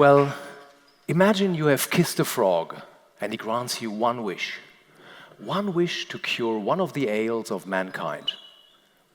Well, imagine you have kissed a frog and he grants you one wish. One wish to cure one of the ails of mankind.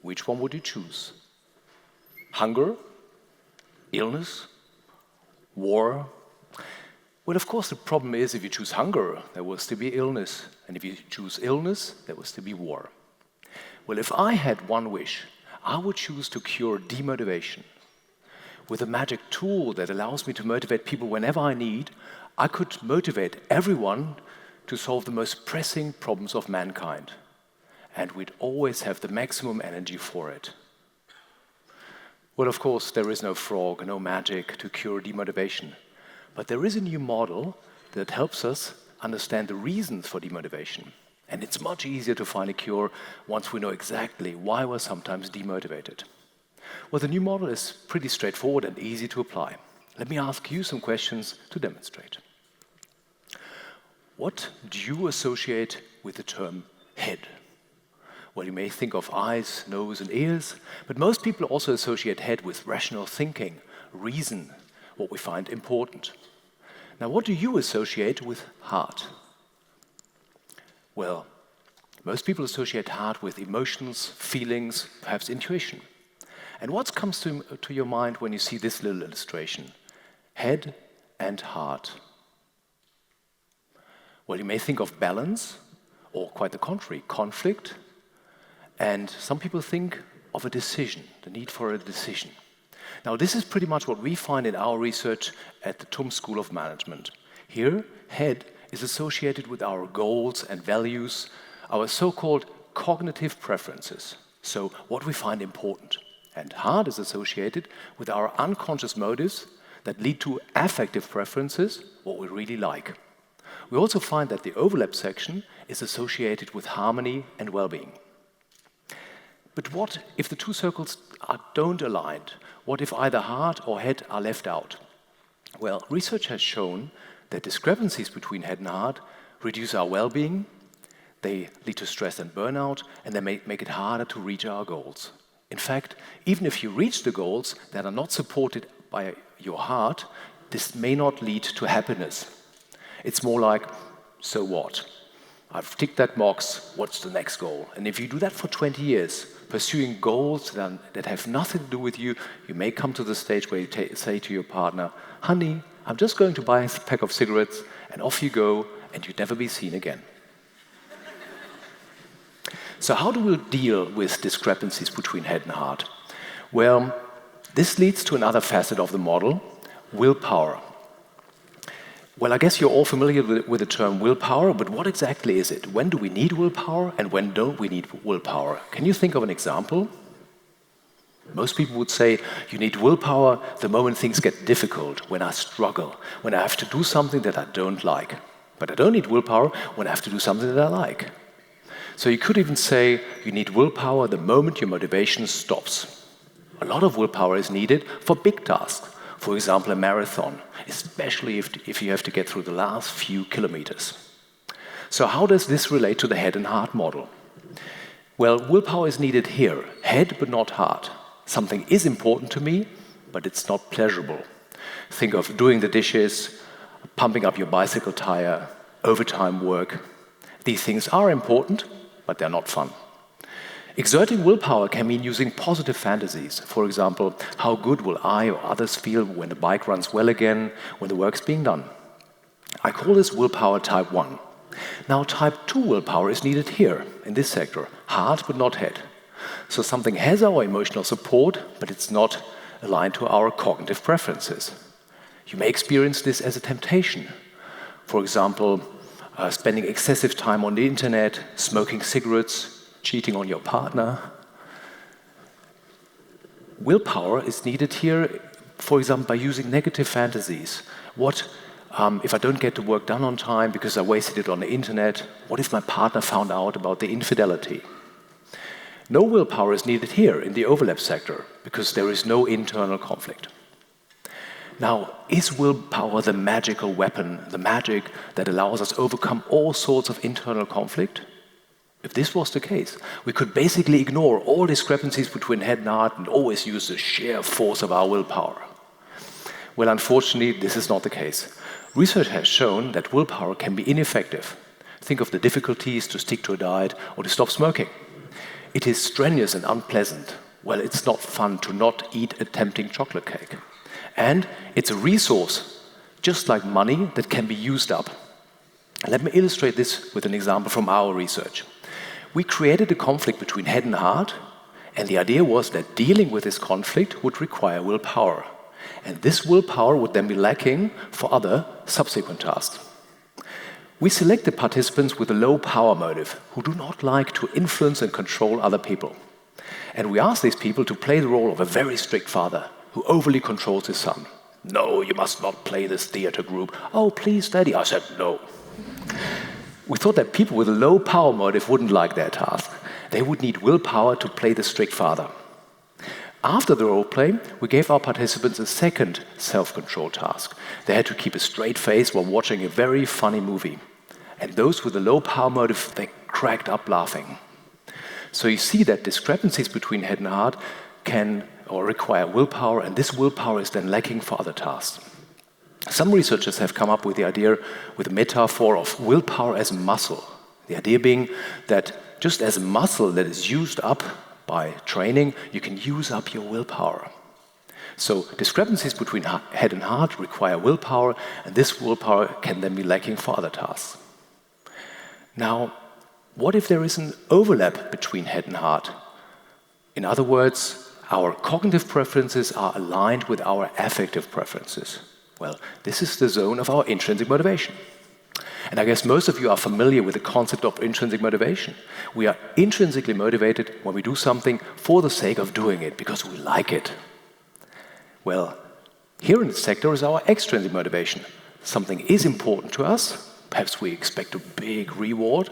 Which one would you choose? Hunger? Illness? War? Well, of course, the problem is if you choose hunger, there will still be illness. And if you choose illness, there will still be war. Well, if I had one wish, I would choose to cure demotivation. With a magic tool that allows me to motivate people whenever I need, I could motivate everyone to solve the most pressing problems of mankind. And we'd always have the maximum energy for it. Well, of course, there is no frog, no magic to cure demotivation. But there is a new model that helps us understand the reasons for demotivation. And it's much easier to find a cure once we know exactly why we're sometimes demotivated. Well, the new model is pretty straightforward and easy to apply. Let me ask you some questions to demonstrate. What do you associate with the term head? Well, you may think of eyes, nose, and ears, but most people also associate head with rational thinking, reason, what we find important. Now, what do you associate with heart? Well, most people associate heart with emotions, feelings, perhaps intuition. And what comes to your mind when you see this little illustration? Head and heart. Well, you may think of balance, or quite the contrary, conflict. And some people think of a decision, the need for a decision. Now, this is pretty much what we find in our research at the TUM School of Management. Here, head is associated with our goals and values, our so-called cognitive preferences, so what we find important. And heart is associated with our unconscious motives that lead to affective preferences, what we really like. We also find that the overlap section is associated with harmony and well-being. But what if the two circles don't align? What if either heart or head are left out? Well, research has shown that discrepancies between head and heart reduce our well-being, they lead to stress and burnout, and they make it harder to reach our goals. In fact, even if you reach the goals that are not supported by your heart, this may not lead to happiness. It's more like, so what? I've ticked that box, what's the next goal? And if you do that for 20 years, pursuing goals that have nothing to do with you, you may come to the stage where you say to your partner, honey, I'm just going to buy a pack of cigarettes, and off you go, and you'd never be seen again. So how do we deal with discrepancies between head and heart? Well, this leads to another facet of the model, willpower. Well, I guess you're all familiar with the term willpower, but what exactly is it? When do we need willpower and when don't we need willpower? Can you think of an example? Most people would say you need willpower the moment things get difficult, when I struggle, when I have to do something that I don't like. But I don't need willpower when I have to do something that I like. So you could even say you need willpower the moment your motivation stops. A lot of willpower is needed for big tasks. For example, a marathon, especially if you have to get through the last few kilometers. So how does this relate to the head and heart model? Well, willpower is needed here, head but not heart. Something is important to me, but it's not pleasurable. Think of doing the dishes, pumping up your bicycle tire, overtime work. These things are important, but they're not fun. Exerting willpower can mean using positive fantasies. For example, how good will I or others feel when the bike runs well again, when the work's being done? I call this willpower type 1. Now, type 2 willpower is needed here, in this sector, heart but not head. So something has our emotional support, but it's not aligned to our cognitive preferences. You may experience this as a temptation. For example, spending excessive time on the internet, smoking cigarettes, cheating on your partner. Willpower is needed here, for example, by using negative fantasies. What if I don't get the work done on time because I wasted it on the internet? What if my partner found out about the infidelity? No willpower is needed here in the overlap sector because there is no internal conflict. Now, is willpower the magical weapon, the magic that allows us to overcome all sorts of internal conflict? If this was the case, we could basically ignore all discrepancies between head and heart and always use the sheer force of our willpower. Well, unfortunately, this is not the case. Research has shown that willpower can be ineffective. Think of the difficulties to stick to a diet or to stop smoking. It is strenuous and unpleasant. Well, it's not fun to not eat a tempting chocolate cake. And it's a resource, just like money, that can be used up. Let me illustrate this with an example from our research. We created a conflict between head and heart, and the idea was that dealing with this conflict would require willpower. And this willpower would then be lacking for other subsequent tasks. We selected participants with a low power motive who do not like to influence and control other people. And we asked these people to play the role of a very strict father who overly controls his son. No, you must not play this theater group. Oh, please, Daddy. I said no. We thought that people with a low power motive wouldn't like their task. They would need willpower to play the strict father. After the role play, we gave our participants a second self-control task. They had to keep a straight face while watching a very funny movie. And those with a low power motive, they cracked up laughing. So you see that discrepancies between head and heart can require willpower, and this willpower is then lacking for other tasks. Some researchers have come up with the idea, with a metaphor of willpower as a muscle. The idea being that just as a muscle that is used up by training, you can use up your willpower. So discrepancies between head and heart require willpower, and this willpower can then be lacking for other tasks. Now, what if there is an overlap between head and heart? In other words, our cognitive preferences are aligned with our affective preferences. Well, this is the zone of our intrinsic motivation. And I guess most of you are familiar with the concept of intrinsic motivation. We are intrinsically motivated when we do something for the sake of doing it, because we like it. Well, here in this sector is our extrinsic motivation. Something is important to us. Perhaps we expect a big reward,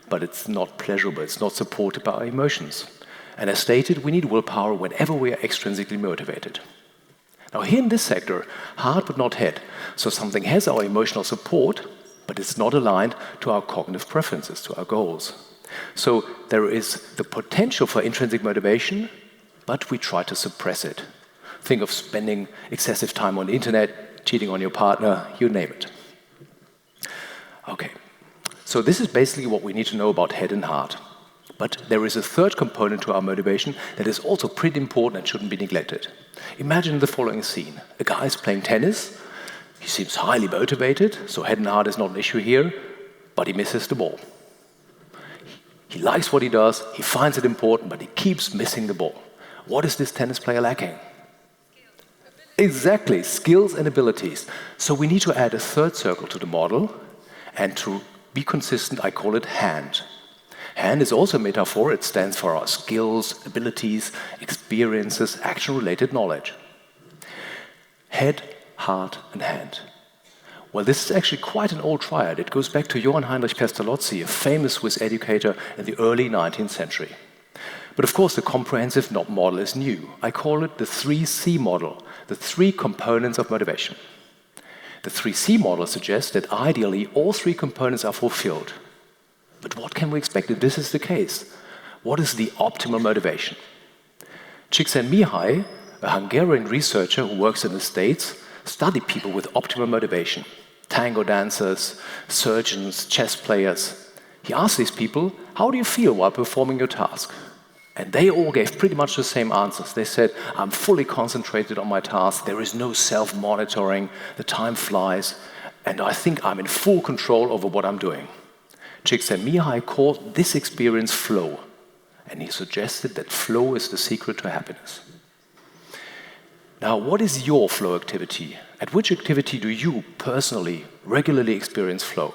but it's not pleasurable, it's not supported by our emotions. And as stated, we need willpower whenever we are extrinsically motivated. Now here in this sector, heart but not head. So something has our emotional support, but it's not aligned to our cognitive preferences, to our goals. So there is the potential for intrinsic motivation, but we try to suppress it. Think of spending excessive time on the internet, cheating on your partner, you name it. Okay, so this is basically what we need to know about head and heart. But there is a third component to our motivation that is also pretty important and shouldn't be neglected. Imagine the following scene. A guy is playing tennis. He seems highly motivated, so head and heart is not an issue here, but he misses the ball. He likes what he does, he finds it important, but he keeps missing the ball. What is this tennis player lacking? Exactly, skills and abilities. So we need to add a third circle to the model, and to be consistent, I call it hand. Hand is also a metaphor. It stands for our skills, abilities, experiences, action-related knowledge. Head, heart, and hand. Well, this is actually quite an old triad. It goes back to Johann Heinrich Pestalozzi, a famous Swiss educator in the early 19th century. But of course, the comprehensive model is new. I call it the 3C model, the 3 components of motivation. The 3C model suggests that ideally all 3 components are fulfilled. But what can we expect if this is the case? What is the optimal motivation? Csikszentmihalyi, a Hungarian researcher who works in the States, studied people with optimal motivation. Tango dancers, surgeons, chess players. He asked these people, how do you feel while performing your task? And they all gave pretty much the same answers. They said, I'm fully concentrated on my task, there is no self-monitoring, the time flies, and I think I'm in full control over what I'm doing. Csikszentmihalyi called this experience flow, and he suggested that flow is the secret to happiness. Now, what is your flow activity? At which activity do you personally regularly experience flow?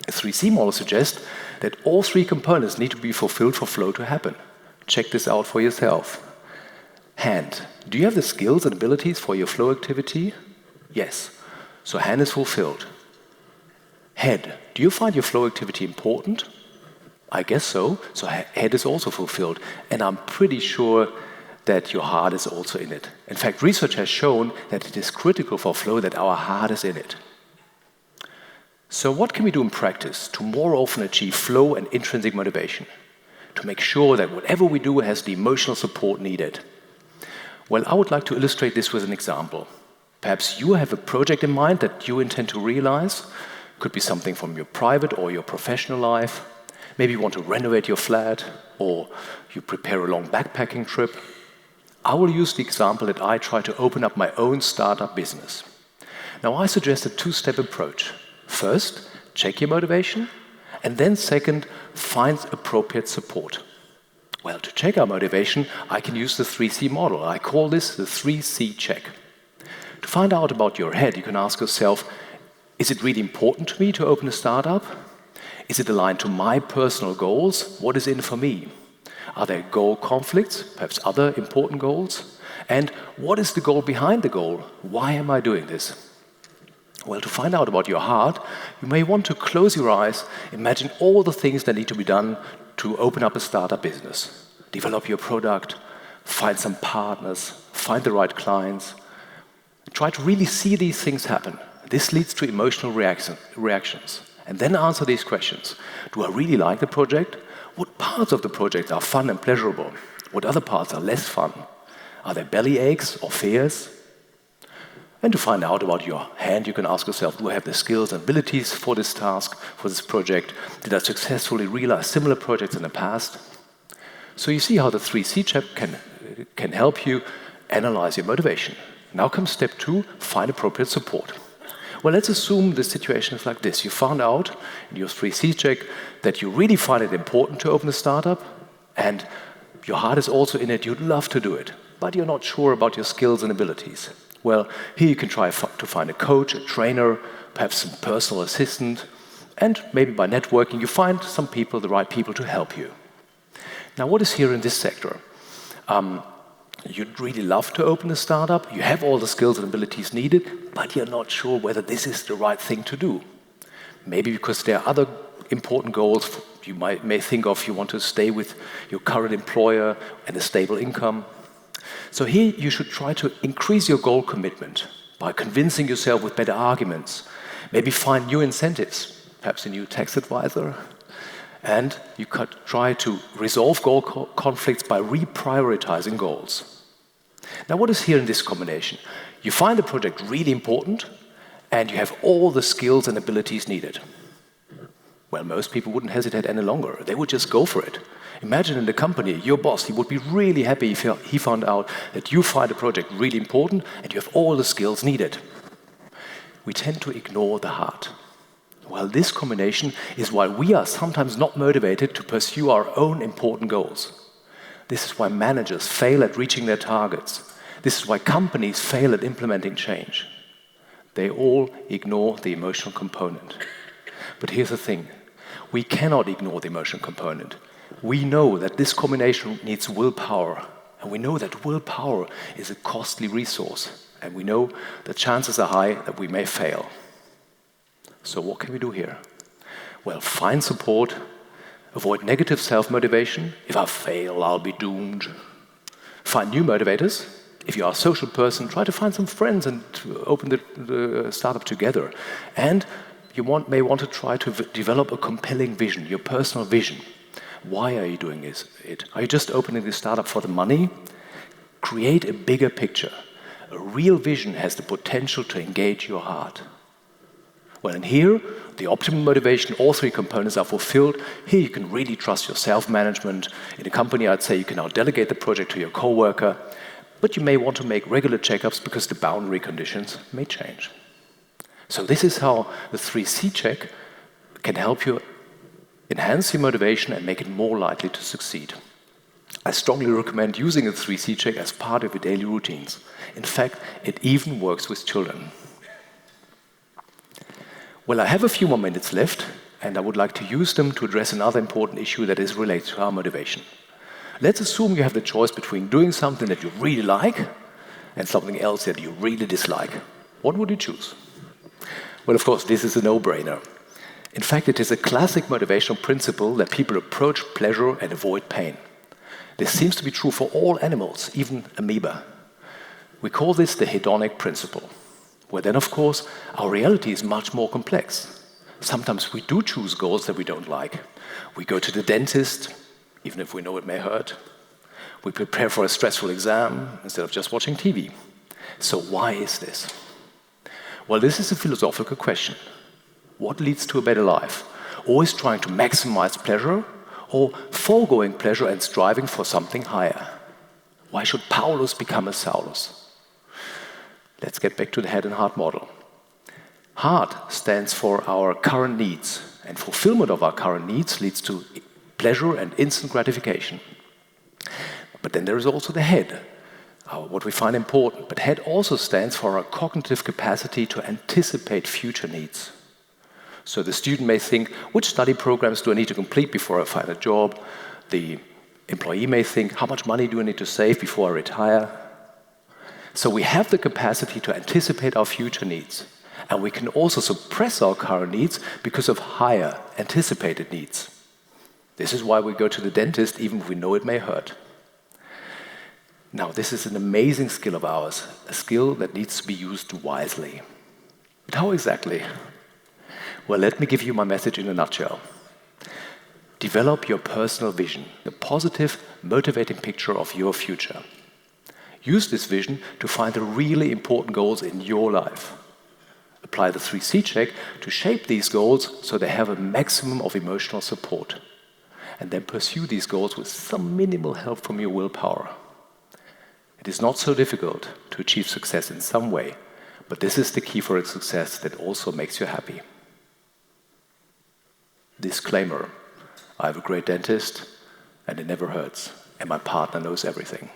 The 3C model suggests that all 3 components need to be fulfilled for flow to happen. Check this out for yourself. Hand. Do you have the skills and abilities for your flow activity? Yes. So hand is fulfilled. Head. Do you find your flow activity important? I guess so. So head is also fulfilled. And I'm pretty sure that your heart is also in it. In fact, research has shown that it is critical for flow that our heart is in it. So what can we do in practice to more often achieve flow and intrinsic motivation? To make sure that whatever we do has the emotional support needed? Well, I would like to illustrate this with an example. Perhaps you have a project in mind that you intend to realize. Could be something from your private or your professional life. Maybe you want to renovate your flat, or you prepare a long backpacking trip. I will use the example that I try to open up my own startup business. Now, I suggest a two-step approach. First, check your motivation, and then second, find appropriate support. Well, to check our motivation, I can use the 3C model. I call this the 3C check. To find out about your head, you can ask yourself, is it really important to me to open a startup? Is it aligned to my personal goals? What is in for me? Are there goal conflicts, perhaps other important goals? And what is the goal behind the goal? Why am I doing this? Well, to find out about your heart, you may want to close your eyes, imagine all the things that need to be done to open up a startup business. Develop your product, find some partners, find the right clients. Try to really see these things happen. This leads to emotional reactions. And then answer these questions. Do I really like the project? What parts of the project are fun and pleasurable? What other parts are less fun? Are there belly aches or fears? And to find out about your hand, you can ask yourself, do I have the skills and abilities for this task, for this project? Did I successfully realize similar projects in the past? So you see how the 3C check can help you analyze your motivation. Now comes step 2, find appropriate support. Well, let's assume the situation is like this. You found out in your 3C check that you really find it important to open a startup, and your heart is also in it. You'd love to do it, but you're not sure about your skills and abilities. Well, here you can try to find a coach, a trainer, perhaps some personal assistant, and maybe by networking you find some people, the right people to help you. Now, what is here in this sector? You'd really love to open a startup, you have all the skills and abilities needed, but you're not sure whether this is the right thing to do. Maybe because there are other important goals you may think of. You want to stay with your current employer and a stable income. So here you should try to increase your goal commitment by convincing yourself with better arguments. Maybe find new incentives, perhaps a new tax advisor. And you could try to resolve goal conflicts by reprioritizing goals. Now, what is here in this combination? You find the project really important, and you have all the skills and abilities needed. Well, most people wouldn't hesitate any longer. They would just go for it. Imagine in the company, your boss, he would be really happy if he found out that you find the project really important, and you have all the skills needed. We tend to ignore the heart. Well, this combination is why we are sometimes not motivated to pursue our own important goals. This is why managers fail at reaching their targets. This is why companies fail at implementing change. They all ignore the emotional component. But here's the thing. We cannot ignore the emotional component. We know that this combination needs willpower. And we know that willpower is a costly resource. And we know the chances are high that we may fail. So what can we do here? Well, find support, avoid negative self-motivation. If I fail, I'll be doomed. Find new motivators. If you are a social person, try to find some friends and open the startup together. And you may want to try to develop a compelling vision, your personal vision. Why are you doing it? Are you just opening the startup for the money? Create a bigger picture. A real vision has the potential to engage your heart. Well, and here, the optimal motivation, all three components are fulfilled. Here you can really trust your self-management. In a company, I'd say you can now delegate the project to your coworker, but you may want to make regular checkups because the boundary conditions may change. So this is how the 3C check can help you enhance your motivation and make it more likely to succeed. I strongly recommend using a 3C check as part of your daily routines. In fact, it even works with children. Well, I have a few more minutes left, and I would like to use them to address another important issue that is related to our motivation. Let's assume you have the choice between doing something that you really like and something else that you really dislike. What would you choose? Well, of course, this is a no-brainer. In fact, it is a classic motivational principle that people approach pleasure and avoid pain. This seems to be true for all animals, even amoeba. We call this the hedonic principle. Well, then, of course, our reality is much more complex. Sometimes we do choose goals that we don't like. We go to the dentist, even if we know it may hurt. We prepare for a stressful exam instead of just watching TV. So why is this? Well, this is a philosophical question. What leads to a better life? Always trying to maximize pleasure, or foregoing pleasure and striving for something higher? Why should Paulus become a Saulus? Let's get back to the head and heart model. Heart stands for our current needs, and fulfillment of our current needs leads to pleasure and instant gratification. But then there is also the head, what we find important. But head also stands for our cognitive capacity to anticipate future needs. So the student may think, which study programs do I need to complete before I find a job? The employee may think, how much money do I need to save before I retire? So we have the capacity to anticipate our future needs. And we can also suppress our current needs because of higher anticipated needs. This is why we go to the dentist even if we know it may hurt. Now, this is an amazing skill of ours, a skill that needs to be used wisely. But how exactly? Well, let me give you my message in a nutshell. Develop your personal vision, a positive, motivating picture of your future. Use this vision to find the really important goals in your life. Apply the 3C check to shape these goals so they have a maximum of emotional support. And then pursue these goals with some minimal help from your willpower. It is not so difficult to achieve success in some way, but this is the key for a success that also makes you happy. Disclaimer: I have a great dentist, and it never hurts, and my partner knows everything.